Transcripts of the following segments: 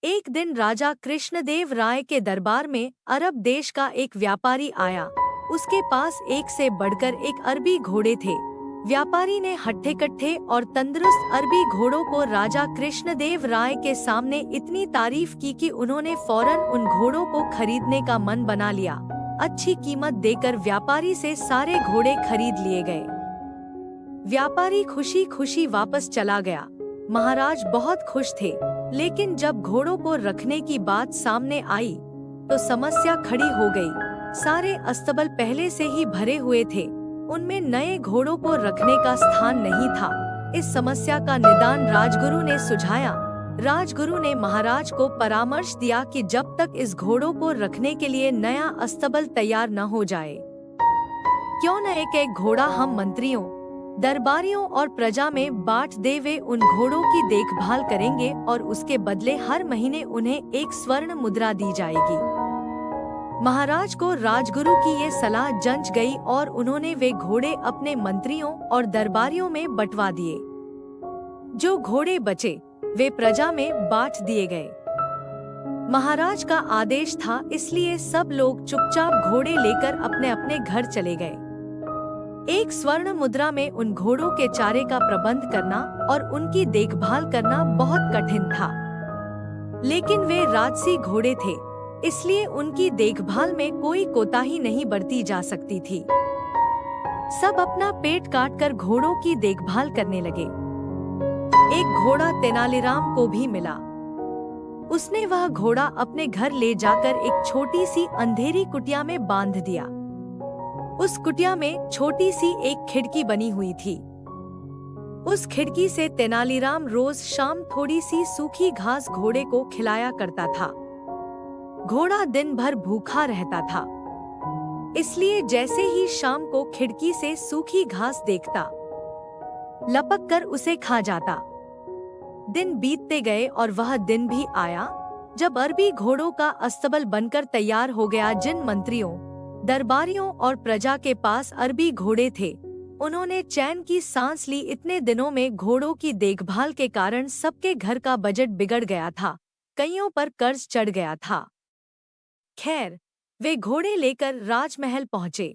एक दिन राजा कृष्णदेव राय के दरबार में अरब देश का एक व्यापारी आया। उसके पास एक से बढ़कर एक अरबी घोड़े थे। व्यापारी ने हट्टे-कट्टे और तंदुरुस्त अरबी घोड़ों को राजा कृष्णदेव राय के सामने इतनी तारीफ की कि उन्होंने फौरन उन घोड़ों को खरीदने का मन बना लिया। अच्छी कीमत देकर व्यापारी से सारे घोड़े खरीद लिए गए। व्यापारी खुशी खुशी वापस चला गया। महाराज बहुत खुश थे, लेकिन जब घोड़ों को रखने की बात सामने आई तो समस्या खड़ी हो गई। सारे अस्तबल पहले से ही भरे हुए थे, उनमें नए घोड़ों को रखने का स्थान नहीं था। इस समस्या का निदान राजगुरु ने सुझाया। राजगुरु ने महाराज को परामर्श दिया कि जब तक इस घोड़ों को रखने के लिए नया अस्तबल तैयार न हो जाए, क्यों न एक एक घोड़ा हम मंत्रियों, दरबारियों और प्रजा में बांट दे। वे उन घोड़ों की देखभाल करेंगे और उसके बदले हर महीने उन्हें एक स्वर्ण मुद्रा दी जाएगी। महाराज को राजगुरु की ये सलाह जंच गई और उन्होंने वे घोड़े अपने मंत्रियों और दरबारियों में बंटवा दिए। जो घोड़े बचे वे प्रजा में बांट दिए गए। महाराज का आदेश था, इसलिए सब लोग चुपचाप घोड़े लेकर अपने अपने घर चले गए। एक स्वर्ण मुद्रा में उन घोड़ों के चारे का प्रबंध करना और उनकी देखभाल करना बहुत कठिन था, लेकिन वे राजसी घोड़े थे, इसलिए उनकी देखभाल में कोई कोताही नहीं बरती जा सकती थी। सब अपना पेट काटकर घोड़ों की देखभाल करने लगे। एक घोड़ा तेनालीराम को भी मिला। उसने वह घोड़ा अपने घर ले जाकर एक छोटी सी अंधेरी कुटिया में बांध दिया। उस कुटिया में छोटी सी एक खिड़की बनी हुई थी। उस खिड़की से तेनालीराम रोज शाम थोड़ी सी सूखी घास घोड़े को खिलाया करता था। घोड़ा दिन भर भूखा रहता था, इसलिए जैसे ही शाम को खिड़की से सूखी घास देखता, लपक कर उसे खा जाता। दिन बीतते गए और वह दिन भी आया जब अरबी घोड़ों का अस्तबल बनकर तैयार हो गया। जिन मंत्रियों, दरबारियों और प्रजा के पास अरबी घोड़े थे, उन्होंने चैन की सांस ली। इतने दिनों में घोड़ों की देखभाल के कारण सबके घर का बजट बिगड़ गया था, कईयों पर कर्ज चढ़ गया था। खैर, वे घोड़े लेकर राजमहल पहुंचे।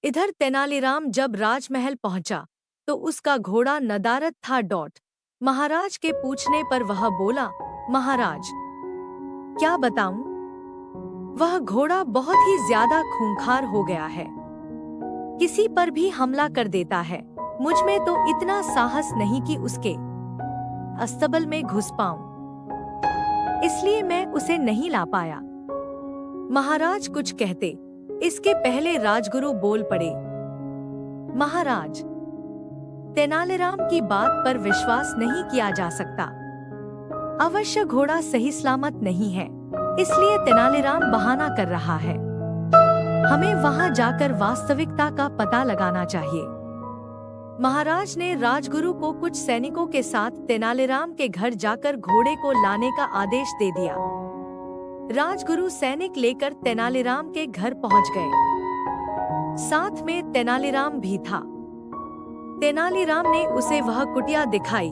इधर तेनालीराम जब राजमहल पहुंचा तो उसका घोड़ा नदारद था। महाराज के पूछने पर वह बोला, महाराज, क्या बताऊं? वह घोड़ा बहुत ही ज्यादा खूंखार हो गया है, किसी पर भी हमला कर देता है। मुझ में तो इतना साहस नहीं कि उसके अस्तबल में घुस पाऊं, इसलिए मैं उसे नहीं ला पाया। महाराज कुछ कहते, इसके पहले राजगुरु बोल पड़े, महाराज, तेनालीराम की बात पर विश्वास नहीं किया जा सकता। अवश्य घोड़ा सही सलामत नहीं है, इसलिए तेनालीराम बहाना कर रहा है। हमें वहां जाकर वास्तविकता का पता लगाना चाहिए। महाराज ने राजगुरु को कुछ सैनिकों के साथ तेनालीराम के घर जाकर घोड़े को लाने का आदेश दे दिया। राजगुरु सैनिक लेकर तेनालीराम के घर पहुंच गए। साथ में तेनालीराम भी था। तेनालीराम ने उसे वह कुटिया दिखाई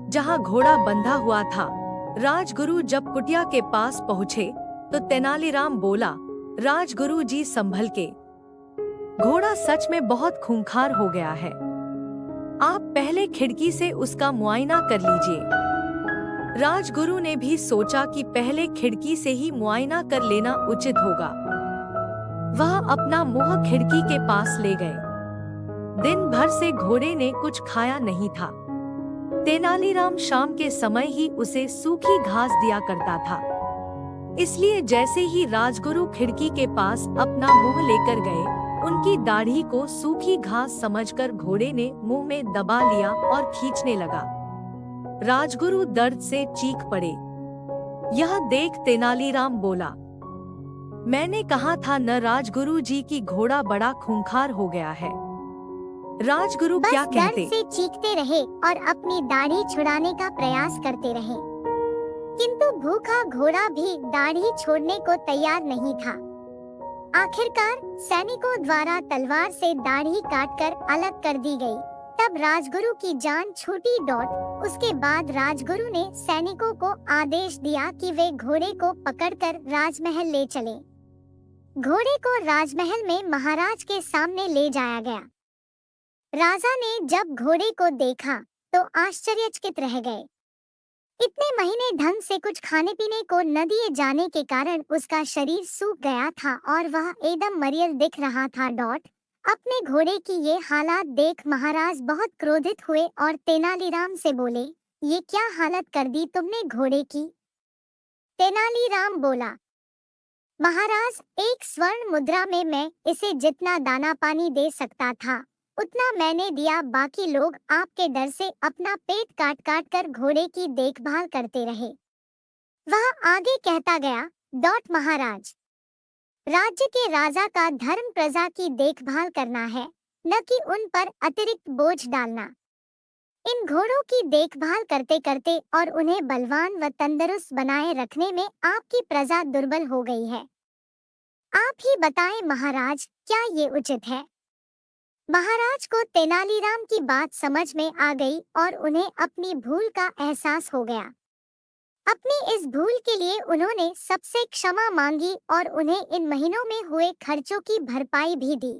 जहां घोड़ा बंधा हुआ था। राजगुरु जब कुटिया के पास पहुँचे तो तेनालीराम बोला, राजगुरु जी संभल के, घोड़ा सच में बहुत खूंखार हो गया है। आप पहले खिड़की से उसका मुआयना कर लीजिए। राजगुरु ने भी सोचा कि पहले खिड़की से ही मुआयना कर लेना उचित होगा। वह अपना मुंह खिड़की के पास ले गए। दिन भर से घोड़े ने कुछ खाया नहीं था। तेनालीराम शाम के समय ही उसे सूखी घास दिया करता था, इसलिए जैसे ही राजगुरु खिड़की के पास अपना मुंह लेकर गए, उनकी दाढ़ी को सूखी घास समझकर घोड़े ने मुंह में दबा लिया और खींचने लगा। राजगुरु दर्द से चीख पड़े। यह देख तेनालीराम बोला, मैंने कहा था न राजगुरु जी की घोड़ा बड़ा खूंखार हो गया है। राजगुरु क्या कहते? दर्द से चीखते रहे और अपनी दाढ़ी छुड़ाने का प्रयास करते रहे, किंतु भूखा घोड़ा भी दाढ़ी छोड़ने को तैयार नहीं था। आखिरकार सैनिकों द्वारा तलवार से दाढ़ी काटकर अलग कर दी गई। तब राजगुरु की जान छूटी। उसके बाद राजगुरु ने सैनिकों को आदेश दिया कि वे घोड़े को पकड़कर राजमहल ले चलें। घोड़े को राजमहल में महाराज के सामने ले जाया गया। राजा ने जब घोड़े को देखा तो आश्चर्यचकित रह गए। इतने महीने ढंग से कुछ खाने पीने को न दिए जाने के कारण उसका शरीर सूख गया था और वह एकदम मरियल दिख रहा था। अपने घोड़े की ये हालात देख महाराज बहुत क्रोधित हुए और तेनालीराम से बोले, ये क्या हालत कर दी तुमने घोड़े की? तेनालीराम बोला, महाराज, एक स्वर्ण मुद्रा में मैं इसे जितना दाना पानी दे सकता था उतना मैंने दिया। बाकी लोग आपके डर से अपना पेट काट काट कर घोड़े की देखभाल करते रहे। वह आगे कहता गया, महाराज, राज्य के राजा का धर्म प्रजा की देखभाल करना है, न कि उन पर अतिरिक्त बोझ डालना। इन घोड़ों की देखभाल करते करते और उन्हें बलवान व तंदुरुस्त बनाए रखने में आपकी प्रजा दुर्बल हो गई है। आप ही बताएं महाराज, क्या ये उचित है? महाराज को तेनालीराम की बात समझ में आ गई और उन्हें अपनी भूल का एहसास हो गया। अपनी इस भूल के लिए उन्होंने सबसे क्षमा मांगी और उन्हें इन महीनों में हुए खर्चों की भरपाई भी दी।